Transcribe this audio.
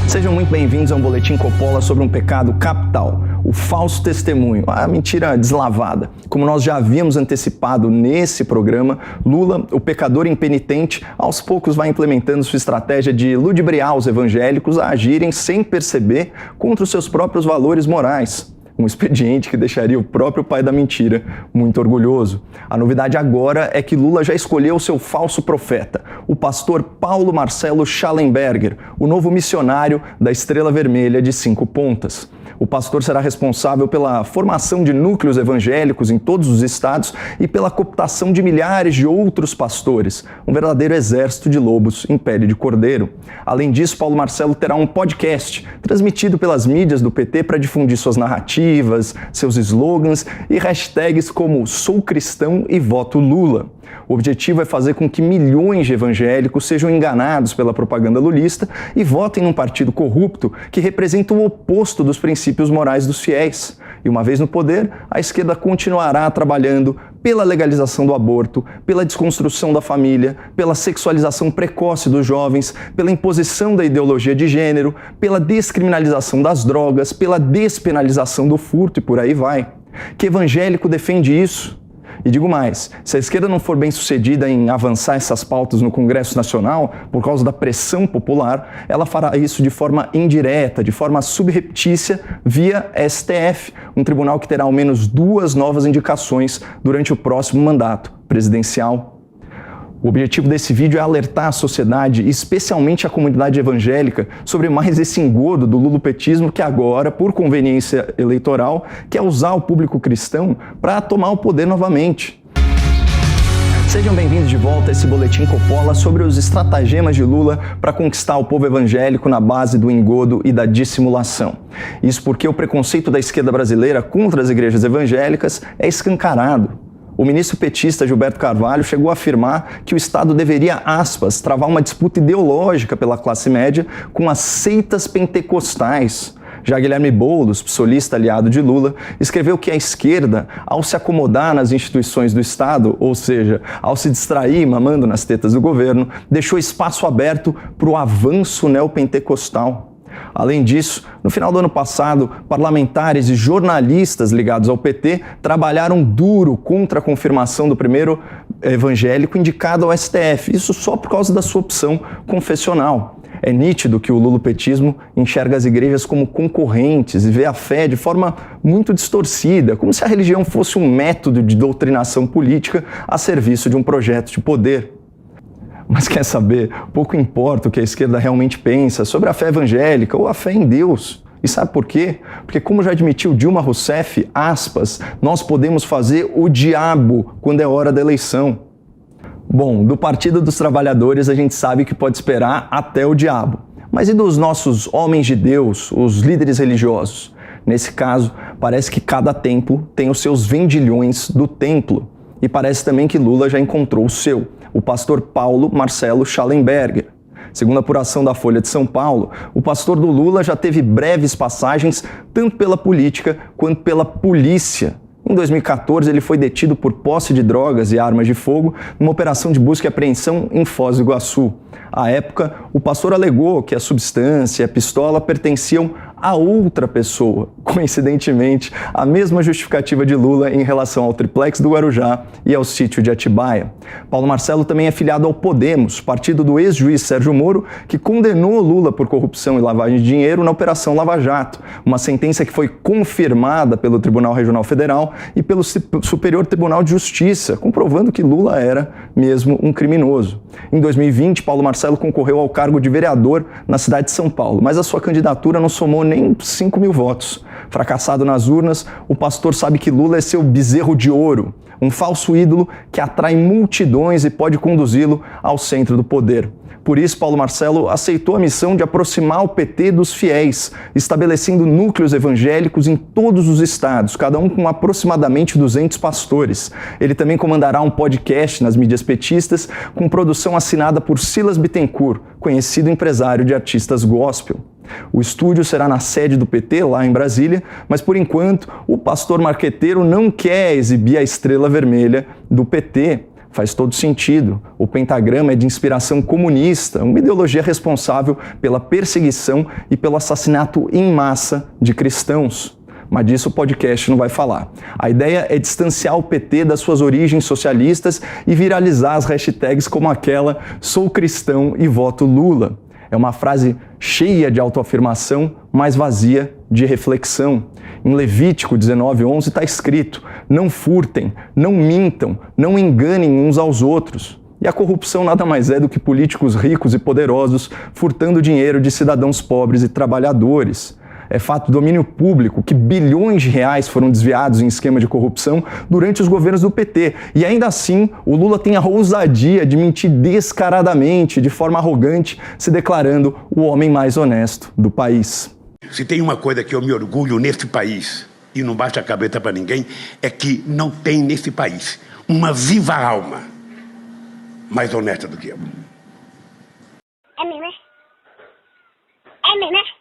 Sejam muito bem-vindos a um Boletim Coppola sobre um pecado capital, o falso testemunho, a mentira deslavada. Como nós já havíamos antecipado nesse programa, Lula, o pecador impenitente, aos poucos vai implementando sua estratégia de ludibriar os evangélicos a agirem sem perceber contra os seus próprios valores morais. Um expediente que deixaria o próprio pai da mentira muito orgulhoso. A novidade agora é que Lula já escolheu o seu falso profeta, o pastor Paulo Marcelo Schallenberger, o novo missionário da Estrela Vermelha de 5 Pontas. O pastor será responsável pela formação de núcleos evangélicos em todos os estados e pela cooptação de milhares de outros pastores, um verdadeiro exército de lobos em pele de cordeiro. Além disso, Paulo Marcelo terá um podcast transmitido pelas mídias do PT para difundir suas narrativas, seus slogans e hashtags como "Sou cristão e voto Lula". O objetivo é fazer com que milhões de evangélicos sejam enganados pela propaganda lulista e votem num partido corrupto que representa o oposto dos princípios morais dos fiéis. E uma vez no poder, a esquerda continuará trabalhando pela legalização do aborto, pela desconstrução da família, pela sexualização precoce dos jovens, pela imposição da ideologia de gênero, pela descriminalização das drogas, pela despenalização do furto e por aí vai. Que evangélico defende isso? E digo mais, se a esquerda não for bem sucedida em avançar essas pautas no Congresso Nacional, por causa da pressão popular, ela fará isso de forma indireta, de forma subreptícia, via STF, um tribunal que terá ao menos 2 novas indicações durante o próximo mandato presidencial. O objetivo desse vídeo é alertar a sociedade, especialmente a comunidade evangélica, sobre mais esse engodo do lulopetismo que agora, por conveniência eleitoral, quer usar o público cristão para tomar o poder novamente. Sejam bem-vindos de volta a esse Boletim Coppola sobre os estratagemas de Lula para conquistar o povo evangélico na base do engodo e da dissimulação. Isso porque o preconceito da esquerda brasileira contra as igrejas evangélicas é escancarado. O ministro petista Gilberto Carvalho chegou a afirmar que o Estado deveria, aspas, travar uma disputa ideológica pela classe média com as seitas pentecostais. Já Guilherme Boulos, psolista aliado de Lula, escreveu que a esquerda, ao se acomodar nas instituições do Estado, ou seja, ao se distrair mamando nas tetas do governo, deixou espaço aberto para o avanço neopentecostal. Além disso, no final do ano passado, parlamentares e jornalistas ligados ao PT trabalharam duro contra a confirmação do primeiro evangélico indicado ao STF, isso só por causa da sua opção confessional. É nítido que o lulopetismo enxerga as igrejas como concorrentes e vê a fé de forma muito distorcida, como se a religião fosse um método de doutrinação política a serviço de um projeto de poder. Mas quer saber, pouco importa o que a esquerda realmente pensa sobre a fé evangélica ou a fé em Deus. E sabe por quê? Porque, como já admitiu Dilma Rousseff, aspas, nós podemos fazer o diabo quando é hora da eleição. Bom, do Partido dos Trabalhadores a gente sabe que pode esperar até o diabo. Mas e dos nossos homens de Deus, os líderes religiosos? Nesse caso, parece que cada templo tem os seus vendilhões do templo. E parece também que Lula já encontrou o seu, o pastor Paulo Marcelo Schallenberger. Segundo a apuração da Folha de São Paulo, o pastor do Lula já teve breves passagens tanto pela política quanto pela polícia. Em 2014, ele foi detido por posse de drogas e armas de fogo numa operação de busca e apreensão em Foz do Iguaçu. À época, o pastor alegou que a substância e a pistola pertenciam a outra pessoa. Coincidentemente, a mesma justificativa de Lula em relação ao triplex do Guarujá e ao sítio de Atibaia. Paulo Marcelo também é filiado ao Podemos, partido do ex-juiz Sérgio Moro, que condenou Lula por corrupção e lavagem de dinheiro na Operação Lava Jato, uma sentença que foi confirmada pelo Tribunal Regional Federal e pelo Superior Tribunal de Justiça, comprovando que Lula era mesmo um criminoso. Em 2020, Paulo Marcelo concorreu ao cargo de vereador na cidade de São Paulo, mas a sua candidatura não somou nem 5.000 votos. Fracassado nas urnas, o pastor sabe que Lula é seu bezerro de ouro, um falso ídolo que atrai multidões e pode conduzi-lo ao centro do poder. Por isso, Paulo Marcelo aceitou a missão de aproximar o PT dos fiéis, estabelecendo núcleos evangélicos em todos os estados, cada um com aproximadamente 200 pastores. Ele também comandará um podcast nas mídias petistas, com produção assinada por Silas Bittencourt, conhecido empresário de artistas gospel. O estúdio será na sede do PT, lá em Brasília, mas por enquanto o pastor marqueteiro não quer exibir a estrela vermelha do PT. Faz todo sentido. O pentagrama é de inspiração comunista, uma ideologia responsável pela perseguição e pelo assassinato em massa de cristãos. Mas disso o podcast não vai falar. A ideia é distanciar o PT das suas origens socialistas e viralizar as hashtags como aquela "sou cristão e voto Lula". É uma frase cheia de autoafirmação, mas vazia de reflexão. Em Levítico 19:11 está escrito: não furtem, não mintam, não enganem uns aos outros. E a corrupção nada mais é do que políticos ricos e poderosos furtando dinheiro de cidadãos pobres e trabalhadores. É fato do domínio público que bilhões de reais foram desviados em esquema de corrupção durante os governos do PT. E ainda assim, o Lula tem a ousadia de mentir descaradamente, de forma arrogante, se declarando o homem mais honesto do país. Se tem uma coisa que eu me orgulho neste país, e não baixa a cabeça para ninguém, é que não tem nesse país uma viva alma mais honesta do que eu. É mesmo, é? É mesmo, é?